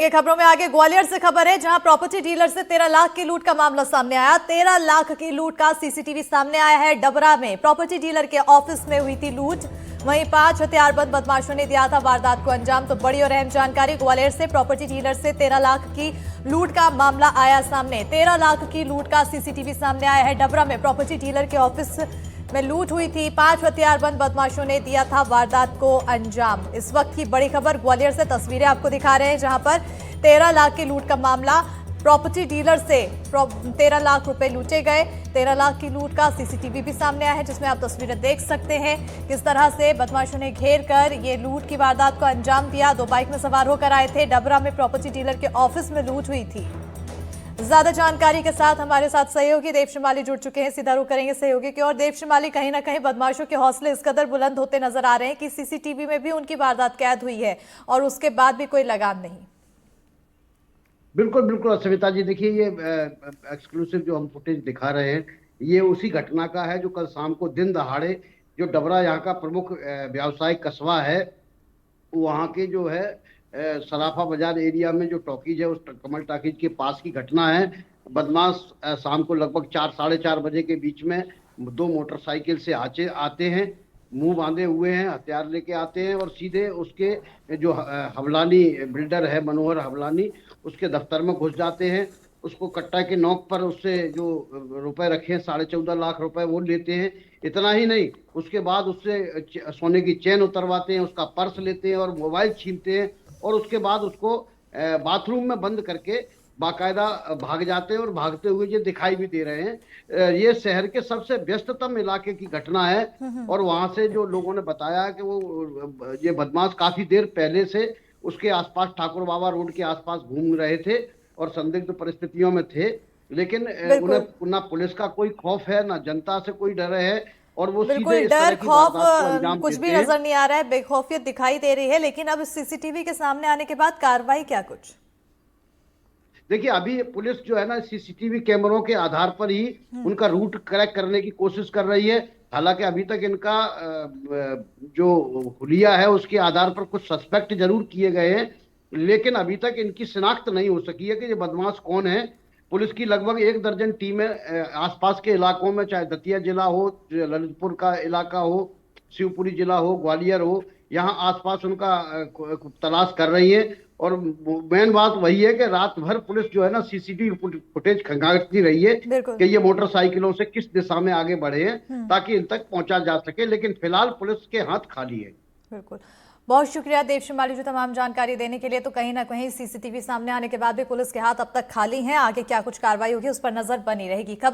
ये खबरों में आगे ग्वालियर से खबर है, जहां प्रॉपर्टी डीलर से 13 लाख की लूट का मामला सामने आया। 13 लाख की लूट का सीसीटीवी सामने आया है। डबरा में प्रॉपर्टी डीलर के ऑफिस में हुई थी लूट। वहीं 5 हथियारबंद बदमाशों ने दिया था वारदात को अंजाम। तो बड़ी और अहम जानकारी, ग्वालियर से प्रॉपर्टी डीलर से 13 लाख की लूट का मामला आया सामने। 13 लाख की लूट का सीसीटीवी सामने आया है। डबरा में प्रॉपर्टी डीलर के ऑफिस में लूट हुई थी। 5 हथियारबंद बदमाशों ने दिया था वारदात को अंजाम। इस वक्त की बड़ी खबर ग्वालियर से तस्वीरें आपको दिखा रहे हैं, जहां पर 13 लाख की लूट का मामला। प्रॉपर्टी डीलर से 13 लाख रुपए लूटे गए। 13 लाख की लूट का सीसीटीवी भी सामने आया है, जिसमें आप तस्वीरें देख सकते हैं किस तरह से बदमाशों ने घेर कर ये लूट की वारदात को अंजाम दिया। 2 बाइक में सवार होकर आए थे। डबरा में प्रॉपर्टी डीलर के ऑफिस में लूट हुई थी। ज्यादा जानकारी के साथ हमारे साथ सहयोगी देव श्रीमाली जुड़ चुके हैं। सीधा रुख करेंगे सहयोगी की ओर। देव श्रीमाली, कहीं ना कहीं बदमाशों के हौसले इस कदर बुलंद होते नजर आ रहे हैं कि सीसीटीवी में भी उनकी वारदात कैद हुई है और उसके बाद भी कोई लगाम नहीं। बिल्कुल बिल्कुल सविता जी, देखिए ये एक्सक्लूसिव जो हम फुटेज दिखा रहे हैं ये उसी घटना का है जो कल शाम को दिन दहाड़े जो डबरा यहाँ का प्रमुख व्यावसायिक कस्बा है, वहाँ के जो है सराफा बाजार एरिया में जो टॉकीज है उस कमल टॉकीज के पास की घटना है। बदमाश शाम को लगभग 4 साढ़े 4 बजे के बीच में 2 मोटरसाइकिल से आते हैं, मुंह बांधे हुए हैं, हथियार लेके आते हैं और सीधे उसके जो हवलानी बिल्डर है मनोहर हवलानी, उसके दफ्तर में घुस जाते हैं। उसको कट्टा के नोक पर उससे जो रुपए रखे हैं 14.5 लाख रुपए वो लेते हैं। इतना ही नहीं, उसके बाद उससे सोने की चेन उतरवाते हैं, उसका पर्स लेते हैं और मोबाइल छीनते हैं और उसके बाद उसको बाथरूम में बंद करके बाकायदा भाग जाते हैं और भागते हुए ये दिखाई भी दे रहे हैं। ये शहर के सबसे व्यस्ततम इलाके की घटना है और वहां से जो लोगों ने बताया कि वो ये बदमाश काफी देर पहले से उसके आसपास ठाकुर बाबा रोड के आसपास घूम रहे थे और संदिग्ध परिस्थितियों में थे, लेकिन उन्हें ना पुलिस का कोई खौफ है ना जनता से कोई डर है और वो सीधे इस तरह की वारदात को अंजाम कुछ भी देते हैं। नजर नहीं आ रहा है, बेखौफियत दिखाई दे रही है। लेकिन अब सीसीटीवी के सामने आने के बाद कार्रवाई क्या कुछ? देखिए अभी पुलिस जो है ना सीसीटीवी कैमरों के आधार पर ही उनका रूट क्रैक करने की कोशिश कर रही है। हालांकि अभी तक इनका जो हुलिया है उसके आधार पर कुछ सस्पेक्ट जरूर किए गए हैं, लेकिन अभी तक इनकी शिनाख्त नहीं हो सकी है कि ये बदमाश कौन है। पुलिस की लगभग 1 दर्जन टीमें आसपास के इलाकों में, चाहे दतिया जिला हो, ललितपुर का इलाका हो, शिवपुरी जिला हो, ग्वालियर हो, यहाँ आसपास उनका तलाश कर रही है। और मेन बात वही है कि रात भर पुलिस जो है ना सीसीटीवी फुटेज खंगालती रही है कि ये मोटरसाइकिलों से किस दिशा में आगे बढ़े हैं ताकि इन तक पहुंचा जा सके, लेकिन फिलहाल पुलिस के हाथ खाली है। बिल्कुल, बहुत शुक्रिया देव श्रीमाली जो तमाम जानकारी देने के लिए। तो कहीं ना कहीं सीसीटीवी सामने आने के बाद भी पुलिस के हाथ अब तक खाली हैं। आगे क्या कुछ कार्रवाई होगी उस पर नजर बनी रहेगी। खबर